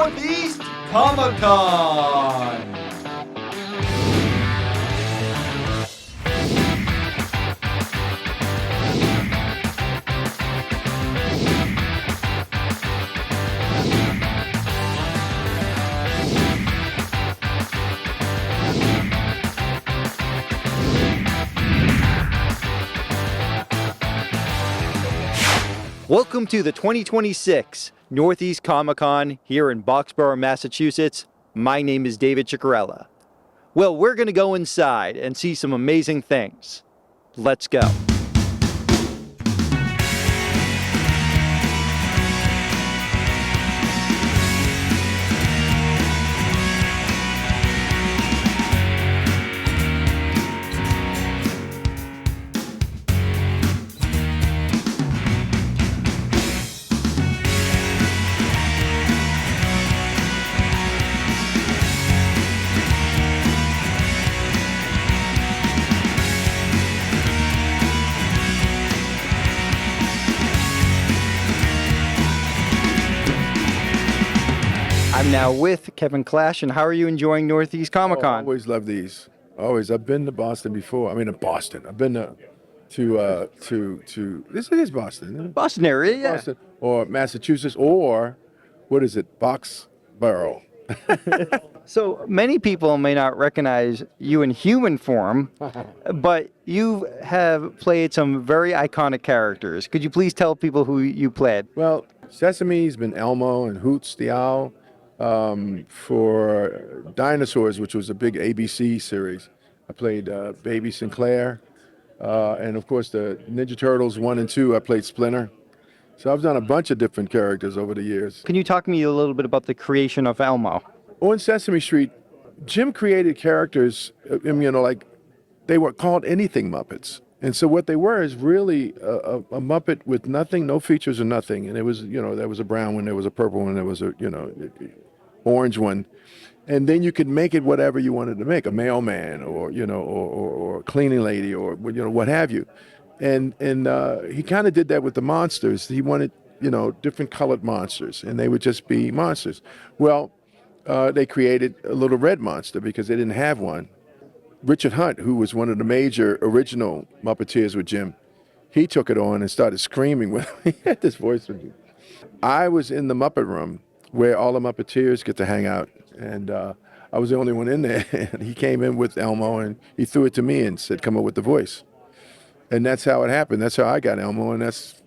Northeast Comic-Con. Welcome to the 2026 Northeast Comic-Con here in Boxborough, Massachusetts. My name is David Ciccariella. Well, we're going to go inside and see some amazing things. Let's go. I'm now with Kevin Clash, and how are you enjoying Northeast Comic-Con? I always love these. Always. I've been to Boston before. I mean, to Boston. I've been to this is Boston. Isn't it? Boston area, yeah. Boston or Massachusetts or what is it? Boxborough. So many people may not recognize you in human form, but you have played some very iconic characters. Could you please tell people who you played? Well, Sesame's been Elmo and Hoots the Owl. For Dinosaurs, which was a big ABC series, I played Baby Sinclair. And of course, the Ninja Turtles 1 and 2, I played Splinter. So I've done a bunch of different characters over the years. Can you talk to me a little bit about the creation of Elmo? On Sesame Street, Jim created characters, like they were called anything Muppets. And so what they were is really a Muppet with nothing, no features or nothing. And it was, there was a brown one, there was a purple one, there was a, orange one. And then you could make it whatever you wanted to make, a mailman or, or a cleaning lady or, what have you. And he kind of did that with the monsters. He wanted, different colored monsters, and they would just be monsters. Well, they created a little red monster because they didn't have one. Richard Hunt, who was one of the major original Muppeteers with Jim, he took it on and started screaming with him. He had this voice with me. I was in the Muppet room where all the Muppeteers get to hang out, and I was the only one in there. And he came in with Elmo, and he threw it to me and said, "Come up with the voice." And that's how it happened. That's how I got Elmo, and that's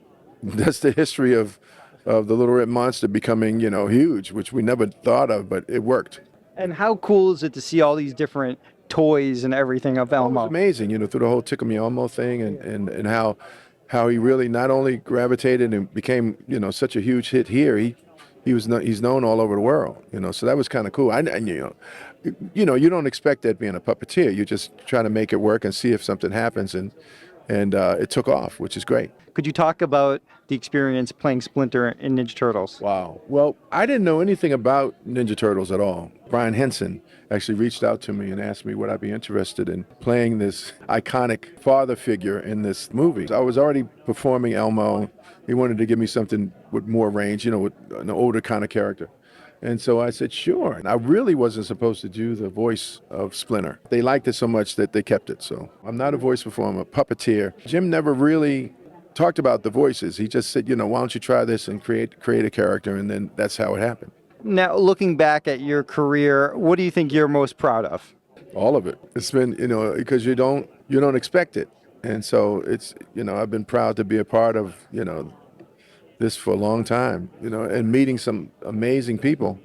the history of the Little Red Monster becoming, huge, which we never thought of, but it worked. And how cool is it to see all these different toys and everything of Elmo? It was amazing, through the whole Tickle Me Elmo thing, and how he really not only gravitated and became, such a huge hit here. He's known all over the world, So that was kind of cool. You don't expect that being a puppeteer. You just try to make it work and see if something happens, and it took off, which is great. Could you talk about the experience playing Splinter in Ninja Turtles? Wow. Well, I didn't know anything about Ninja Turtles at all. Brian Henson actually reached out to me and asked me would I be interested in playing this iconic father figure in this movie. I was already performing Elmo. He wanted to give me something with more range, with an older kind of character. And so I said, sure. And I really wasn't supposed to do the voice of Splinter. They liked it so much that they kept it. So I'm not a voice performer, I'm a puppeteer. Jim never really talked about the voices. He just said, why don't you try this and create a character, and then that's how it happened. Now, looking back at your career, what do you think you're most proud of? All of it. It's been, because you don't expect it. And so it's, I've been proud to be a part of, this for a long time, and meeting some amazing people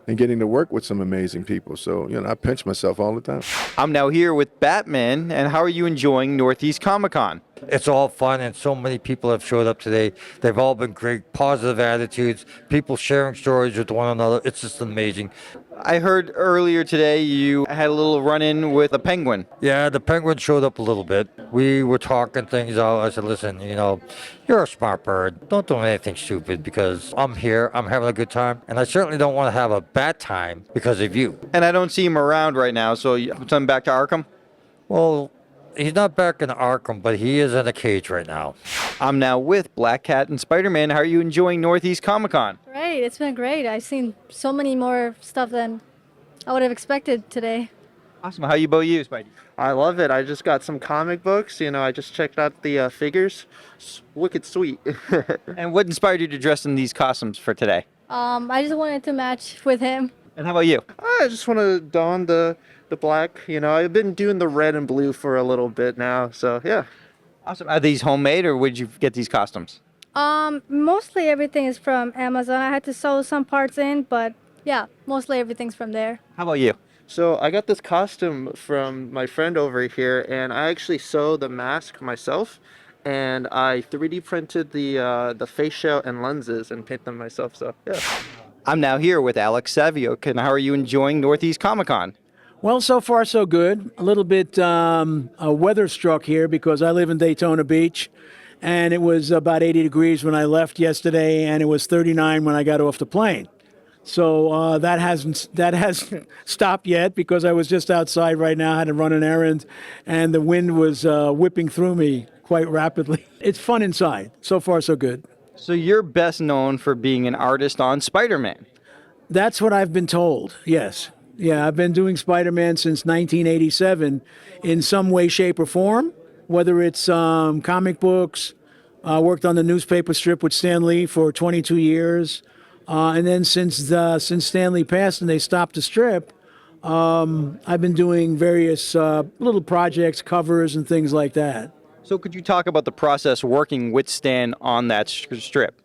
and getting to work with some amazing people. So, I pinch myself all the time. I'm now here with Batman, and how are you enjoying Northeast Comic-Con? It's all fun, and so many people have showed up today. They've all been great, positive attitudes, people sharing stories with one another. It's just amazing. I heard earlier today you had a little run-in with a penguin. Yeah, the penguin showed up a little bit. We were talking things out. I said, listen, you're a smart bird. Don't do anything stupid because I'm here. I'm having a good time. And I certainly don't want to have a bad time because of you. And I don't see him around right now, so you send him back to Arkham? Well, he's not back in Arkham, but he is in a cage right now. I'm now with Black Cat and Spider-Man. How are you enjoying Northeast Comic-Con? Great. great. It's been great. I've seen so many more stuff than I would have expected today. Awesome. How about you, Spidey? I love it. I just got some comic books. I just checked out the figures. Wicked sweet. And what inspired you to dress in these costumes for today? I just wanted to match with him. And how about you? I just want to don the black. I've been doing the red and blue for a little bit now. So, yeah. Awesome. Are these homemade or would you get these costumes? Mostly everything is from Amazon. I had to sew some parts in, but yeah, mostly everything's from there. How about you? So I got this costume from my friend over here, and I actually sewed the mask myself, and I 3D printed the face shell and lenses and paint them myself. So yeah. I'm now here with Alex Savio. How are you enjoying Northeast Comic Con? Well, so far so good. A little bit weather struck here because I live in Daytona Beach, and it was about 80 degrees when I left yesterday, and it was 39 when I got off the plane. So that hasn't stopped yet because I was just outside right now, had to run an errand, and the wind was whipping through me quite rapidly. It's fun inside. So far so good. So you're best known for being an artist on Spider-Man. That's what I've been told, yes. Yeah, I've been doing Spider-Man since 1987 in some way, shape, or form, whether it's comic books. I worked on the newspaper strip with Stan Lee for 22 years. And then since Stan Lee passed and they stopped the strip, I've been doing various little projects, covers, and things like that. So could you talk about the process working with Stan on that strip?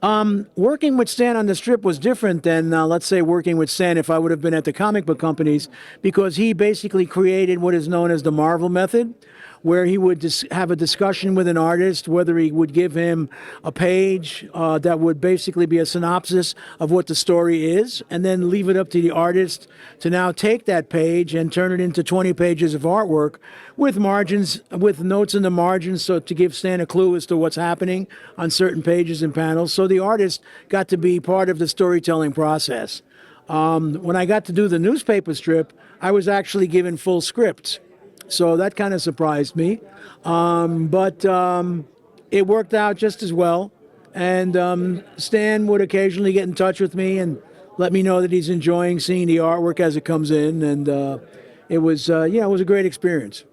Working with Stan on the strip was different than, let's say, working with Stan if I would have been at the comic book companies, because he basically created what is known as the Marvel method, where he would have a discussion with an artist, whether he would give him a page that would basically be a synopsis of what the story is, and then leave it up to the artist to now take that page and turn it into 20 pages of artwork with margins, with notes in the margins, so to give Stan a clue as to what's happening on certain pages and panels. So the artist got to be part of the storytelling process. When I got to do the newspaper strip, I was actually given full scripts. So that kind of surprised me. But it worked out just as well. And Stan would occasionally get in touch with me and let me know that he's enjoying seeing the artwork as it comes in. And it was a great experience.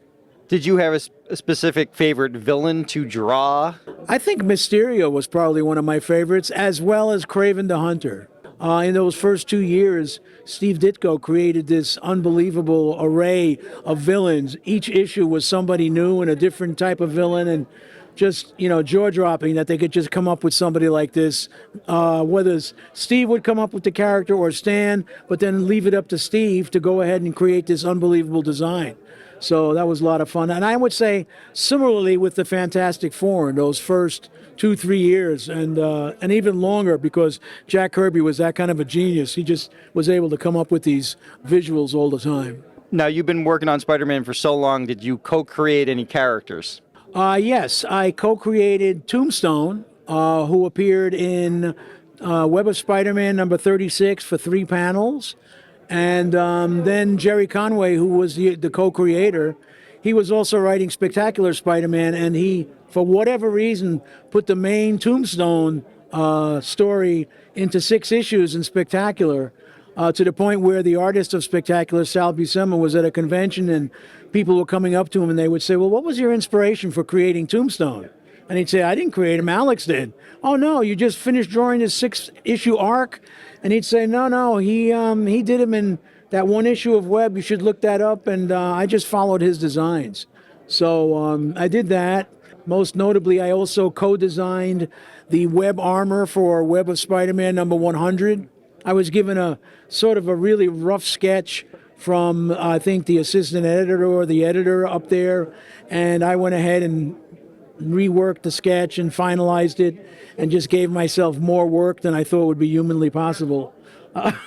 Did you have a specific favorite villain to draw? I think Mysterio was probably one of my favorites, as well as Kraven the Hunter. In those first 2 years, Steve Ditko created this unbelievable array of villains. Each issue was somebody new and a different type of villain, and just, jaw-dropping that they could just come up with somebody like this. Whether Steve would come up with the character or Stan, but then leave it up to Steve to go ahead and create this unbelievable design. So that was a lot of fun. And I would say similarly with the Fantastic Four in those first 2-3 years, and even longer, because Jack Kirby was that kind of a genius. He just was able to come up with these visuals all the time. Now, you've been working on Spider-Man for so long. Did you co-create any characters? Yes, I co-created Tombstone, who appeared in Web of Spider-Man number 36 for 3 panels. And then Jerry Conway, who was the co-creator, he was also writing Spectacular Spider-Man, and he, for whatever reason, put the main Tombstone story into 6 issues in Spectacular, to the point where the artist of Spectacular, Sal Buscema, was at a convention, and people were coming up to him and they would say, "Well, what was your inspiration for creating Tombstone?" And he'd say, "I didn't create him, Alex did." "Oh, no, you just finished drawing his 6-issue arc?" And he'd say, no, he did him in that 1 issue of Web. You should look that up. And I just followed his designs. So I did that. Most notably, I also co-designed the Web armor for Web of Spider-Man number 100. I was given a sort of a really rough sketch from, I think, the assistant editor or the editor up there. And I went ahead and reworked the sketch and finalized it, and just gave myself more work than I thought would be humanly possible.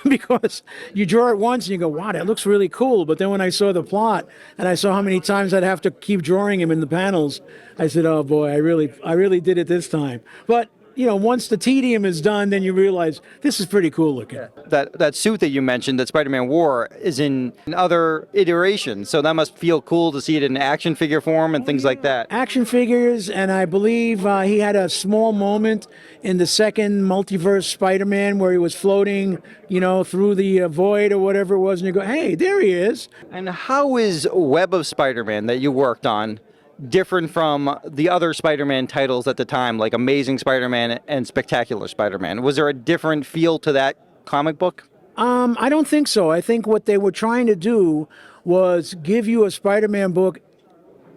Because you draw it once and you go, wow, that looks really cool. But then when I saw the plot and I saw how many times I'd have to keep drawing him in the panels, I said, oh boy, I really did it this time. But once the tedium is done, then you realize this is pretty cool looking. That suit that you mentioned that Spider-Man wore is in other iterations, so that must feel cool to see it in action figure form and things like that. Action figures, and I believe he had a small moment in the second multiverse Spider-Man where he was floating, through the void or whatever it was, and you go, hey, there he is. And how is Web of Spider-Man that you worked on different from the other Spider-Man titles at the time, like Amazing Spider-Man and Spectacular Spider-Man? Was there a different feel to that comic book? I don't think so. I think what they were trying to do was give you a Spider-Man book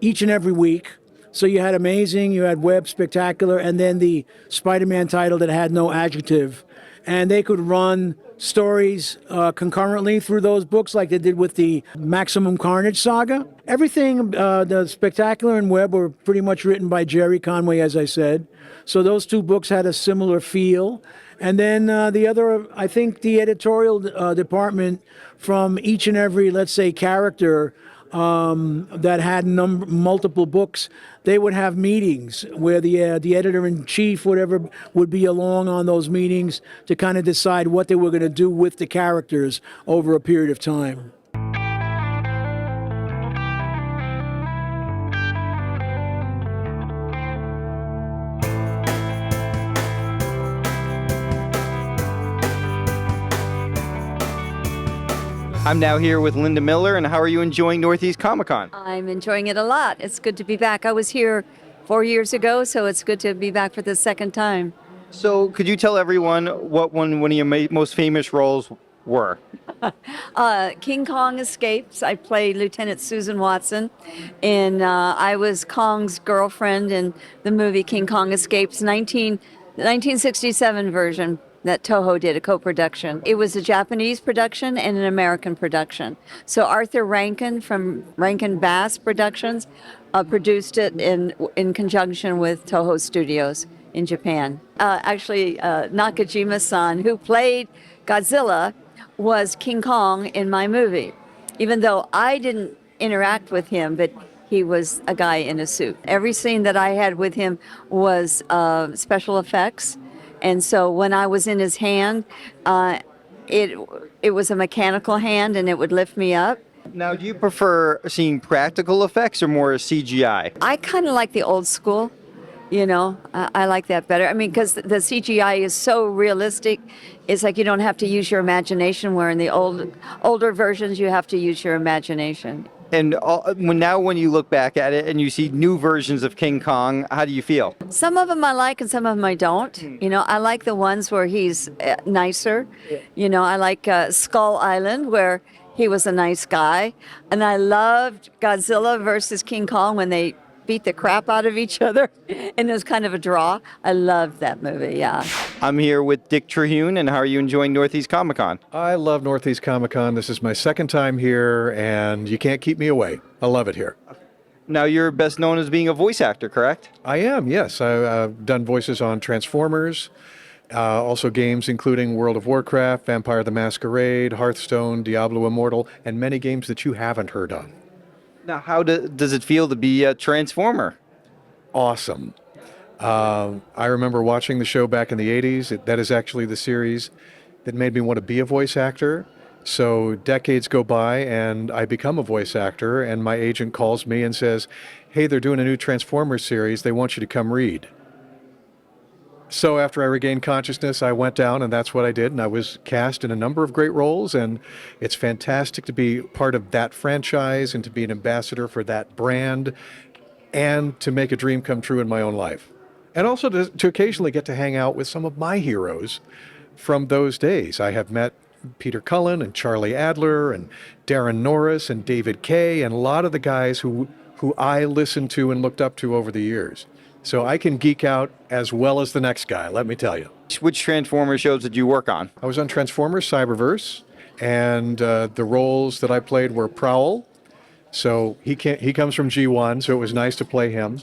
each and every week. So you had Amazing, you had Web, Spectacular, and then the Spider-Man title that had no adjective. And they could run stories concurrently through those books like they did with the Maximum Carnage saga. Everything, the Spectacular and Web were pretty much written by Jerry Conway, as I said. So those two books had a similar feel. And then the other, I think the editorial department from each and every, let's say, character that had multiple books, they would have meetings where the editor-in-chief, whatever, would be along on those meetings to kind of decide what they were going to do with the characters over a period of time. I'm now here with Linda Miller, and how are you enjoying Northeast Comic-Con? I'm enjoying it a lot. It's good to be back. I was here 4 years ago, so it's good to be back for the second time. So could you tell everyone what one of your most famous roles were? King Kong Escapes. I played Lieutenant Susan Watson, and I was Kong's girlfriend in the movie King Kong Escapes, 1967 version that Toho did, a co-production. It was a Japanese production and an American production. So Arthur Rankin from Rankin Bass Productions produced it in conjunction with Toho Studios in Japan. Nakajima-san, who played Godzilla, was King Kong in my movie, even though I didn't interact with him, but he was a guy in a suit. Every scene that I had with him was special effects. And so when I was in his hand, it was a mechanical hand, and it would lift me up. Now, do you prefer seeing practical effects or more CGI? I kind of like the old school, I like that better. I mean, because the CGI is so realistic, it's like you don't have to use your imagination, where in the older versions, you have to use your imagination. And when you look back at it and you see new versions of King Kong, how do you feel? Some of them I like and some of them I don't. I like the ones where he's nicer. I like Skull Island, where he was a nice guy. And I loved Godzilla versus King Kong when they beat the crap out of each other, and it was kind of a draw. I loved that movie, yeah. I'm here with Dick Terhune, and how are you enjoying Northeast Comic-Con? I love Northeast Comic-Con. This is my second time here, and you can't keep me away. I love it here. Now, you're best known as being a voice actor, correct? I am, yes. I've done voices on Transformers, also games including World of Warcraft, Vampire the Masquerade, Hearthstone, Diablo Immortal, and many games that you haven't heard of. Now, how does it feel to be a Transformer? Awesome. I remember watching the show back in the 80s. That is actually the series that made me want to be a voice actor. So decades go by, and I become a voice actor, and my agent calls me and says, hey, they're doing a new Transformers series. They want you to come read. So after I regained consciousness, I went down, and that's what I did. And I was cast in a number of great roles, and it's fantastic to be part of that franchise and to be an ambassador for that brand and to make a dream come true in my own life. And also to occasionally get to hang out with some of my heroes from those days. I have met Peter Cullen and Charlie Adler and Darren Norris and David Kay and a lot of the guys who I listened to and looked up to over the years. So I can geek out as well as the next guy, let me tell you. Which Transformers shows did you work on? I was on Transformers Cyberverse, and the roles that I played were Prowl. So he comes from G1, so it was nice to play him.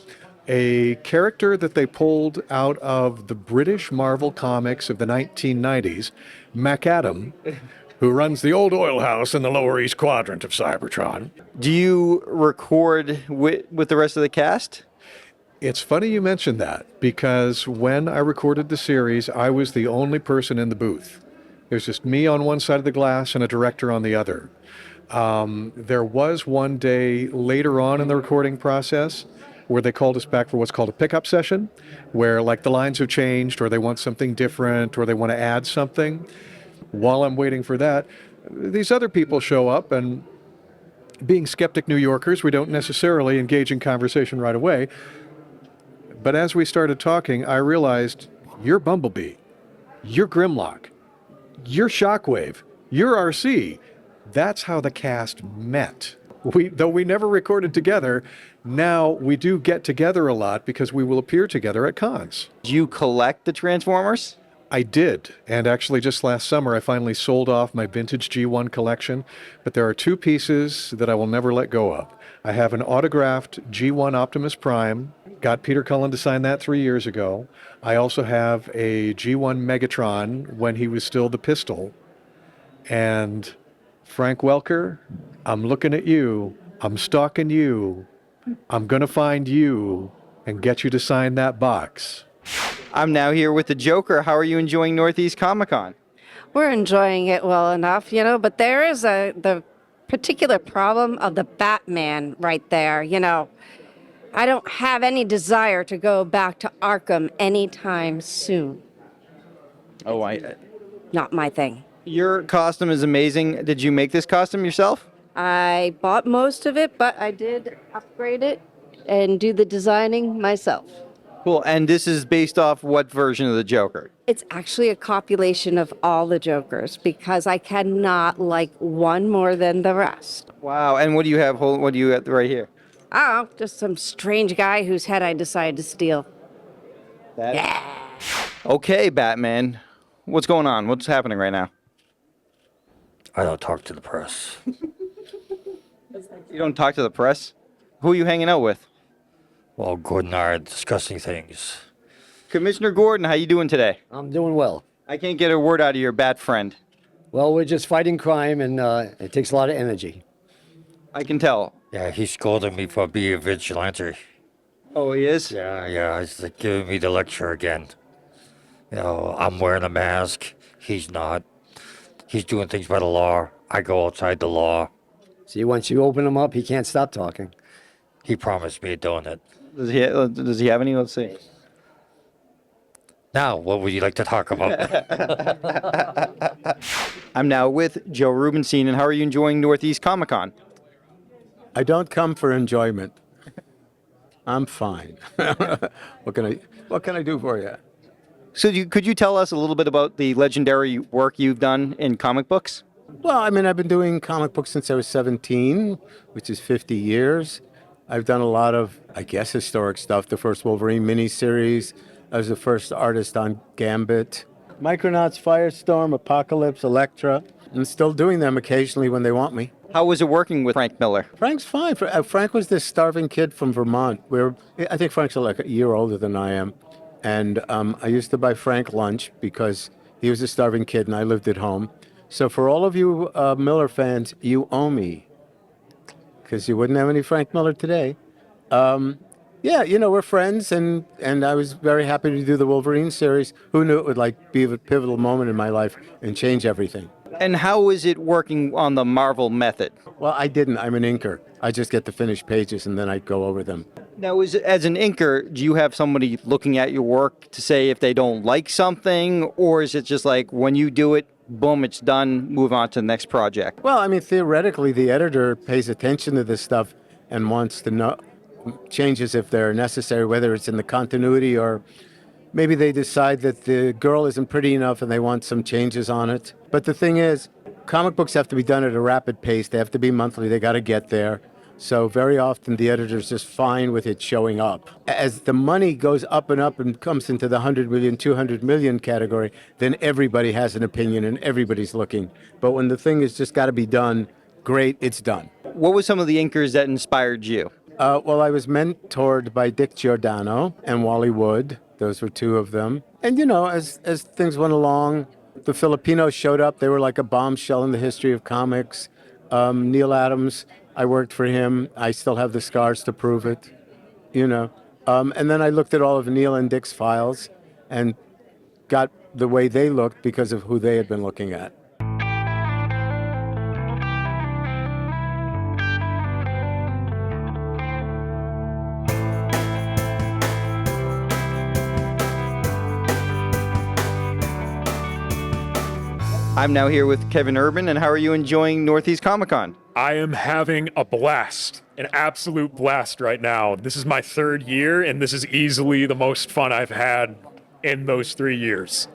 A character that they pulled out of the British Marvel comics of the 1990s, MacAdam, who runs the old oil house in the Lower East Quadrant of Cybertron. Do you record with the rest of the cast? It's funny you mentioned that because when I recorded the series, I was the only person in the booth. It was just me on one side of the glass and a director on the other. There was one day later on in the recording process where they called us back for what's called a pickup session, where like the lines have changed or they want something different or they want to add something. While I'm waiting for that, these other people show up, and being skeptic New Yorkers, we don't necessarily engage in conversation right away. But as we started talking, I realized you're Bumblebee, you're Grimlock, you're Shockwave, you're RC. That's how the cast met. Though we never recorded together, now we do get together a lot because we will appear together at cons. Do you collect the Transformers? I did, and actually just last summer I finally sold off my vintage G1 collection, but there are two pieces that I will never let go of. I have an autographed G1 Optimus Prime, got Peter Cullen to sign that 3 years ago. I also have a G1 Megatron when he was still the Pistol. And Frank Welker, I'm looking at you, I'm stalking you, I'm gonna find you and get you to sign that box. I'm now here with the Joker. How are you enjoying Northeast Comic Con? We're enjoying it well enough, but there is the particular problem of the Batman right there, I don't have any desire to go back to Arkham anytime soon. Oh, Not my thing. your costume is amazing. Did you make this costume yourself? I bought most of it, but I did upgrade it and do the designing myself. Cool. And this is based off what version of the Joker? It's actually a copulation of all the Jokers because I cannot like one more than the rest. Wow. And what do you have? What do you have right here? Oh, just some strange guy whose head I decided to steal. Okay, Batman. What's going on? What's happening right now? I don't talk to the press. You don't talk to the press? Who are you hanging out with? Well, Gordon and I are discussing things. Commissioner Gordon, how you doing today? I'm doing well. I can't get a word out of your bat friend. Well, we're just fighting crime, and it takes a lot of energy. I can tell. Yeah, he scolded me for being a vigilante. Oh, he is? Yeah, he's like giving me the lecture again. I'm wearing a mask. He's not. He's doing things by the law. I go outside the law. See, once you open him up, he can't stop talking. He promised me doing it. Does he have any? Let's see. Now, what would you like to talk about? I'm now with Joe Rubenstein, and how are you enjoying Northeast Comic Con? I don't come for enjoyment. I'm fine. What can I do for you? So could you tell us a little bit about the legendary work you've done in comic books? Well, I mean, I've been doing comic books since I was 17, which is 50 years. I've done a lot of, I guess, historic stuff. The first Wolverine miniseries. I was the first artist on Gambit. Micronauts, Firestorm, Apocalypse, Elektra. I'm still doing them occasionally when they want me. How was it working with Frank Miller? Frank's fine. Frank was this starving kid from Vermont. I think Frank's like a year older than I am. And I used to buy Frank lunch because he was a starving kid and I lived at home. So for all of you Miller fans, you owe me. Because you wouldn't have any Frank Miller today. Yeah, we're friends, and I was very happy to do the Wolverine series. Who knew it would be a pivotal moment in my life and change everything? And how is it working on the Marvel method? Well, I didn't. I'm an inker. I just get the finished pages, and then I go over them. Now, as an inker, do you have somebody looking at your work to say if they don't like something, or is it just like when you do it, boom, it's done, move on to the next project? Well, I mean, theoretically, the editor pays attention to this stuff and wants to know changes if they're necessary, whether it's in the continuity or maybe they decide that the girl isn't pretty enough and they want some changes on it. But the thing is, comic books have to be done at a rapid pace. They have to be monthly. They got to get there. So very often the editor's just fine with it showing up. As the money goes up and comes into the 100 million, 200 million category, then everybody has an opinion and everybody's looking. But when the thing has just got to be done, great, it's done. What were some of the inkers that inspired you? Well, I was mentored by Dick Giordano and Wally Wood. Those were two of them. And, as things went along, the Filipinos showed up. They were like a bombshell in the history of comics. Neil Adams, I worked for him. I still have the scars to prove it. And then I looked at all of Neil and Dick's files and got the way they looked because of who they had been looking at. I'm now here with Kevin Urban, and how are you enjoying Northeast Comic Con? I am having a blast, an absolute blast right now. This is my third year, and this is easily the most fun I've had in those 3 years.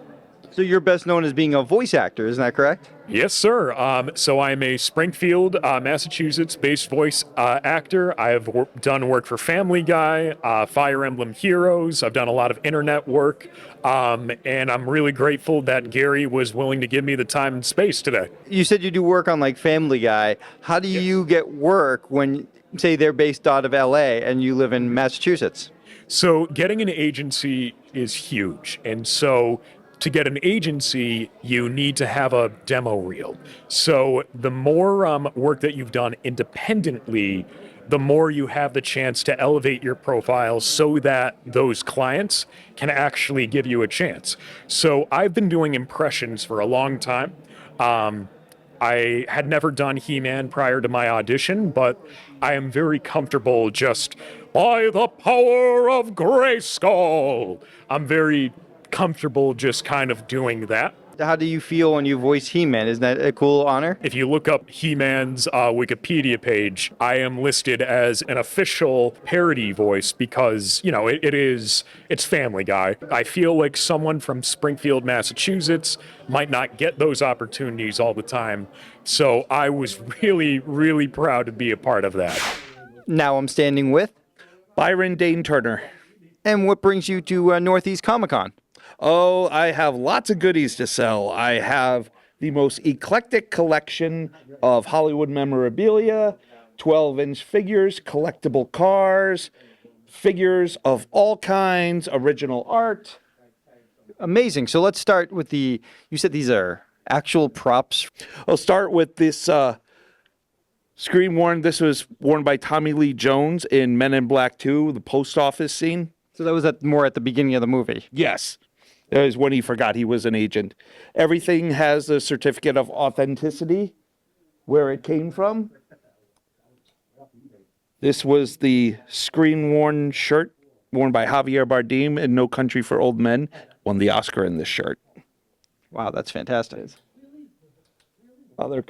So you're best known as being a voice actor, isn't that correct? Yes, sir. So I'm a Springfield, Massachusetts-based voice actor. I have done work for Family Guy, Fire Emblem Heroes. I've done a lot of internet work, and I'm really grateful that Gary was willing to give me the time and space today. You said you do work on like Family Guy. How do you get work when, say, they're based out of LA and you live in Massachusetts? So getting an agency is huge, and so to get an agency, you need to have a demo reel. So the more work that you've done independently, the more you have the chance to elevate your profile so that those clients can actually give you a chance. So I've been doing impressions for a long time. I had never done He-Man prior to my audition, but I am very comfortable just by the power of Grayskull. I'm very comfortable just kind of doing that. How do you feel when you voice He-Man? Isn't that a cool honor? If you look up He-Man's Wikipedia page, I am listed as an official parody voice because, you know, it's Family Guy. I feel like someone from Springfield, Massachusetts might not get those opportunities all the time. So I was really, really proud to be a part of that. Now I'm standing with Byron Dane Turner. And what brings you to Northeast Comic Con? Oh, I have lots of goodies to sell. I have the most eclectic collection of Hollywood memorabilia, 12-inch figures, collectible cars, figures of all kinds, original art. Amazing. So let's start with you said these are actual props. I'll start with this screen worn. This was worn by Tommy Lee Jones in Men in Black 2, the post office scene. So that was more at the beginning of the movie. Yes. That was when he forgot he was an agent. Everything has a certificate of authenticity, where it came from. This was the screen-worn shirt worn by Javier Bardem in No Country for Old Men. Won the Oscar in this shirt. Wow, that's fantastic. Other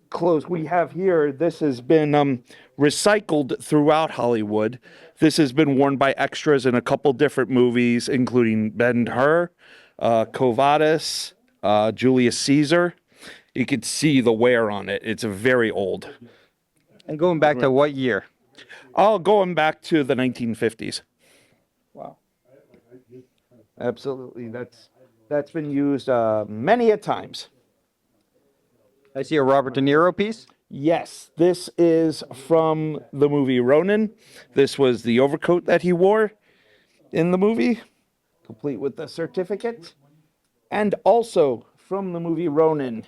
clothes we have here, this has been recycled throughout Hollywood. This has been worn by extras in a couple different movies, including Ben-Hur, Quo Vadis, Julius Caesar. You could see the wear on it. It's very old. And going back to what year? Oh, going back to the 1950s. Wow. Absolutely. That's been used many a times. I see a Robert De Niro piece. Yes, this is from the movie Ronin. This was the overcoat that he wore in the movie, complete with the certificate. And also from the movie Ronin,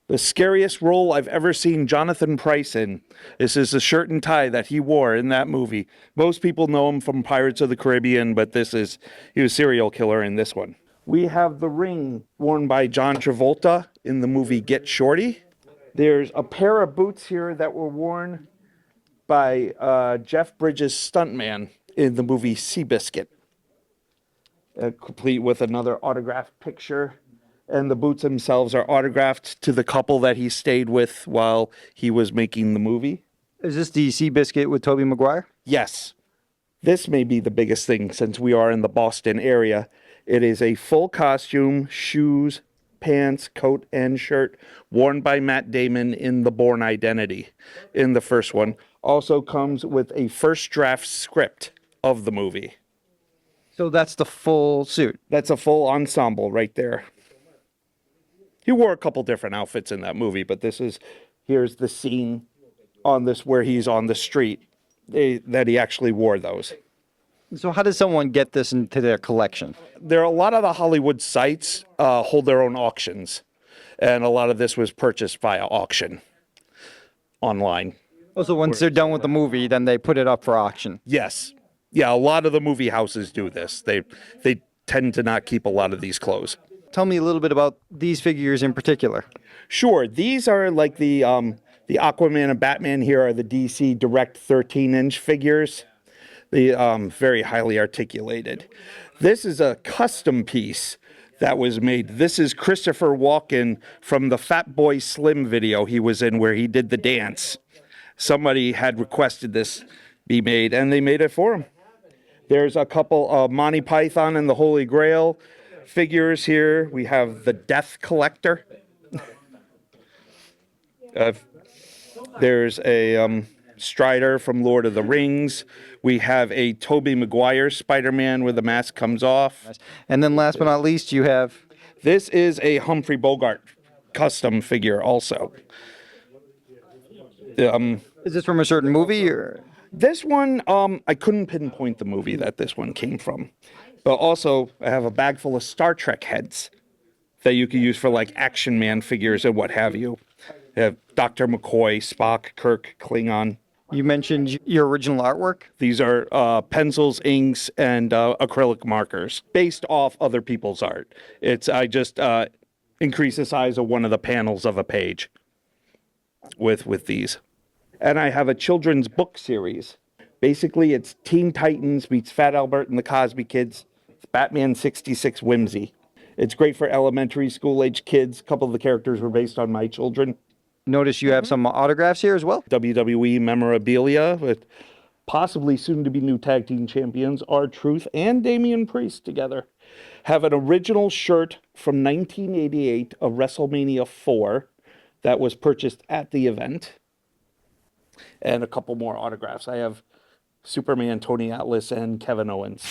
the scariest role I've ever seen Jonathan Pryce in. This is the shirt and tie that he wore in that movie. Most people know him from Pirates of the Caribbean, but he was a serial killer in this one. We have the ring worn by John Travolta in the movie Get Shorty. There's a pair of boots here that were worn by Jeff Bridges' stuntman in the movie Seabiscuit, complete with another autographed picture. And the boots themselves are autographed to the couple that he stayed with while he was making the movie. Is this the Seabiscuit with Tobey Maguire? Yes. This may be the biggest thing since we are in the Boston area. It is a full costume, shoes, pants, coat, and shirt worn by Matt Damon in The Bourne Identity in the first one. Also comes with a first draft script of the movie. So that's the full suit. That's a full ensemble right there. He wore a couple different outfits in that movie, but here's the scene on this where he's on the street that he actually wore those. So how does someone get this into their collection? There are a lot of the Hollywood sites hold their own auctions, and a lot of this was purchased via auction online. Oh, so once they're done with the movie, then they put it up for auction. Yes. Yeah, a lot of the movie houses do this. They tend to not keep a lot of these clothes. Tell me a little bit about these figures in particular. Sure, these are like the Aquaman and Batman here are the DC Direct 13-inch figures. The very highly articulated. This is a custom piece that was made. This is Christopher Walken from the Fat Boy Slim video he was in where he did the dance. Somebody had requested this be made, and they made it for him. There's a couple of Monty Python and the Holy Grail figures here. We have the Death Collector. There's a Strider from Lord of the Rings. We have a Tobey Maguire Spider-Man where the mask comes off. And then last but not least, you have... This is a Humphrey Bogart custom figure also. Is this from a certain movie or...? This one, I couldn't pinpoint the movie that this one came from. But also, I have a bag full of Star Trek heads that you can use for like Action Man figures and what have you. I have Dr. McCoy, Spock, Kirk, Klingon. You mentioned your original artwork? These are pencils, inks, and acrylic markers based off other people's art. I just increase the size of one of the panels of a page with these. And I have a children's book series. Basically, it's Teen Titans meets Fat Albert and the Cosby Kids. It's Batman 66 Whimsy. It's great for elementary school-age kids. A couple of the characters were based on my children. Notice you have some autographs here as well. WWE memorabilia with possibly soon-to-be new tag team champions R-Truth and Damian Priest together. Have an original shirt from 1988 of WrestleMania 4 that was purchased at the event. And a couple more autographs. I have Superman, Tony Atlas, and Kevin Owens.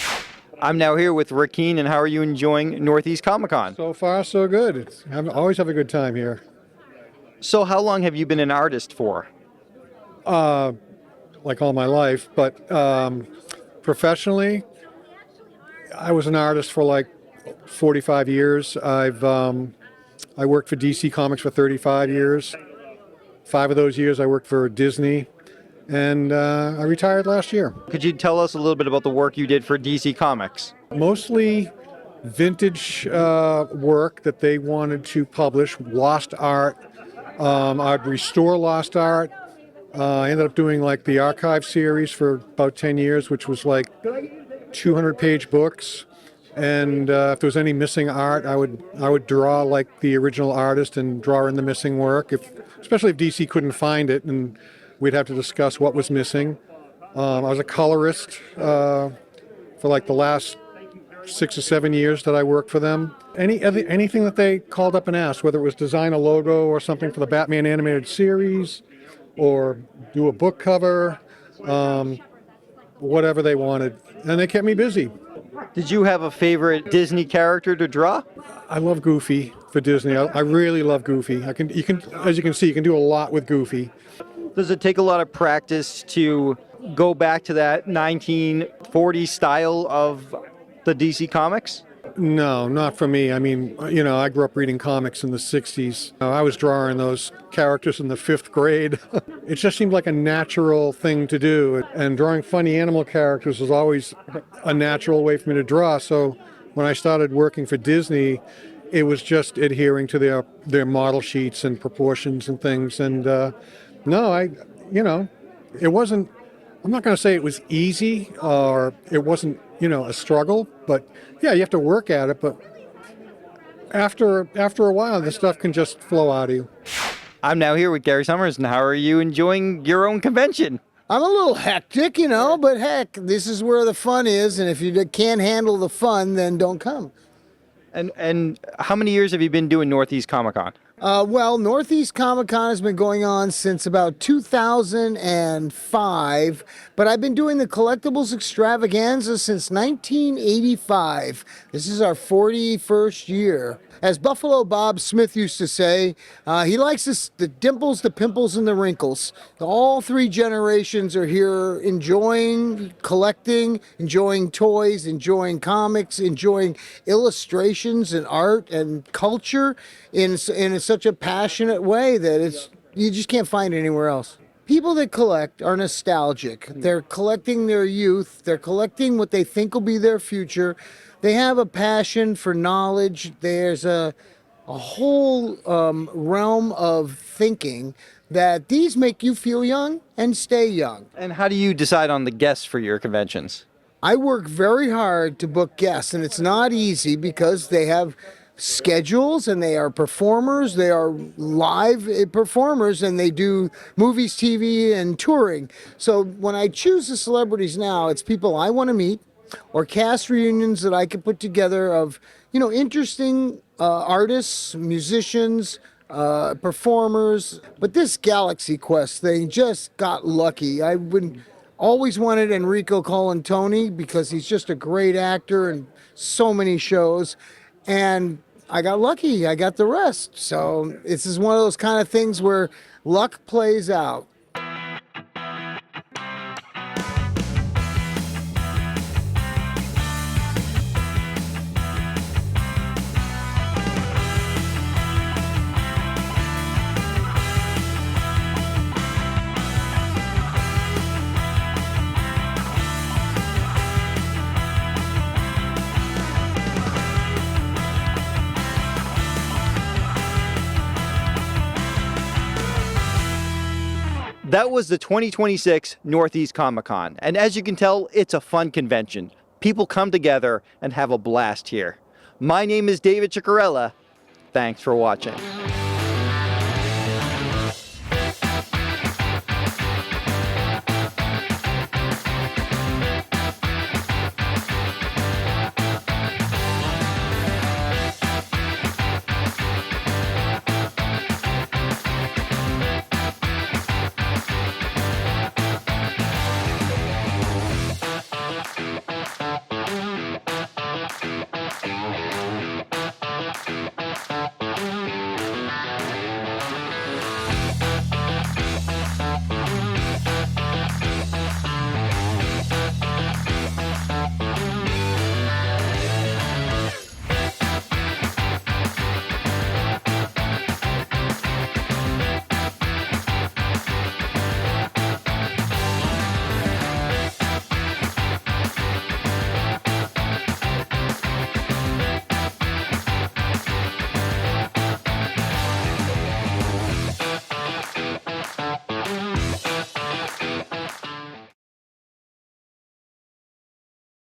I'm now here with Rick Keane, and how are you enjoying Northeast Comic Con? So far, so good. I always have a good time here. So how long have you been an artist for? Like all my life, but professionally, I was an artist for like 45 years. I worked for DC Comics for 35 years. 5 of those years I worked for Disney, and I retired last year. Could you tell us a little bit about the work you did for DC Comics? Mostly vintage work that they wanted to publish, lost art. I'd restore lost art. I ended up doing like the archive series for about 10 years, which was like 200-page books. And if there was any missing art, I would draw like the original artist and draw in the missing work, especially if DC couldn't find it, and we'd have to discuss what was missing. I was a colorist for like the last 6 or 7 years that I worked for them. Anything that they called up and asked, whether it was design a logo or something for the Batman animated series, or do a book cover, whatever they wanted, and they kept me busy. Did you have a favorite Disney character to draw? I love Goofy for Disney. I really love Goofy. As you can see, you can do a lot with Goofy. Does it take a lot of practice to go back to that 1940s style of the DC Comics? No, not for me. I mean, I grew up reading comics in the 60s. I was drawing those characters in the 5th grade. It just seemed like a natural thing to do. And drawing funny animal characters was always a natural way for me to draw. So when I started working for Disney, it was just adhering to their model sheets and proportions and things. And it wasn't, I'm not going to say it was easy or it wasn't, a struggle, but yeah, you have to work at it. But after a while, the stuff can just flow out of you. I'm now here with Gary Summers, and how are you enjoying your own convention? I'm a little hectic, but heck, this is where the fun is, and if you can't handle the fun, then don't come. And how many years have you been doing Northeast Comic Con? Well, Northeast Comic Con has been going on since about 2005, but I've been doing the collectibles extravaganza since 1985. This is our 41st year. As Buffalo Bob Smith used to say, he likes the dimples, the pimples, and the wrinkles. All 3 generations are here enjoying collecting, enjoying toys, enjoying comics, enjoying illustrations and art and culture in such a passionate way that you just can't find it anywhere else. People that collect are nostalgic. They're collecting their youth. They're collecting what they think will be their future. They have a passion for knowledge. There's a whole realm of thinking that these make you feel young and stay young. And how do you decide on the guests for your conventions? I work very hard to book guests, and it's not easy because they have schedules and they are performers. They are live performers, and they do movies, TV, and touring. So when I choose the celebrities now, it's people I want to meet or cast reunions that I can put together of, interesting artists, musicians, performers. But this Galaxy Quest thing just got lucky. I would always wanted Enrico Colantoni because he's just a great actor and so many shows. And I got lucky. I got the rest. So this is one of those kind of things where luck plays out. That was the 2026 Northeast Comic-Con, and as you can tell, it's a fun convention. People come together and have a blast here. My name is David Ciccariella. Thanks for watching.